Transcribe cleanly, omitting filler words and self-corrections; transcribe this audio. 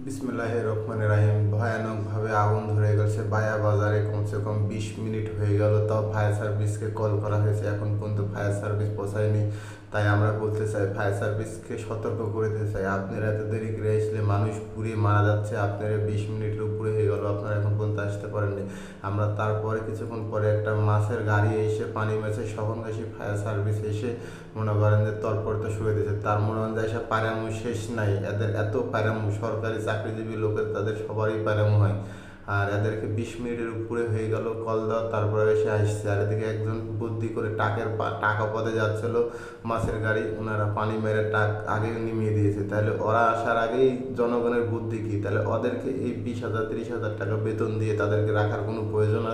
বিসমিল্লাহির রহমানির রহিম। ভয়ানকভাবে আগুন ধরে গেছে বায়া বাজারে। কমসে কম 20 মিনিট হয়ে গেল, তাও ফায়ার সার্ভিসকে কল করা হয়েছে, এখন পর্যন্ত ফায়ার সার্ভিস পৌঁছায়নি। তাই আমরা বলতে চাই, ফায়ার সার্ভিসকে সতর্ক করে দিতে চাই, আপনারা এত দেরি করে আসলে মানুষ পুড়িয়ে মারা যাচ্ছে। আপনারা 20 মিনিটের উপরে হয়ে গেল, আপনারা এখন পর্যন্ত আসতে পারেননি। আমরা তারপরে কিছুক্ষণ পরে একটা মাছের গাড়ি এসে, পানি মাছের সহনগাসী ফায়ার সার্ভিস এসে মনে করেন যে তৎপরতা শুয়ে দিয়েছে। তার মনে করেন যে এসে প্যারামু শেষ নাই, এদের এত প্যারামু, সরকারি চাকরিজীবী লোকের তাদের সবারই প্যারামু হয়। আর এদেরকে 20 মিনিটের উপরে হয়ে গেল কল দেওয়া, তারপরে এসে আসছে। আর এদিকে একজন বুদ্ধি করে টাকা পদে যাচ্ছিল মাছের গাড়ি, ওনারা পানি মেরে টাক আগে নিমিয়ে দিয়েছে। তাহলে ওরা আসার আগেই জনগণের বুদ্ধি কি? তাহলে ওদেরকে এই 20,000 30,000 টাকা বেতন দিয়ে তাদেরকে রাখার কোনো প্রয়োজন আছে?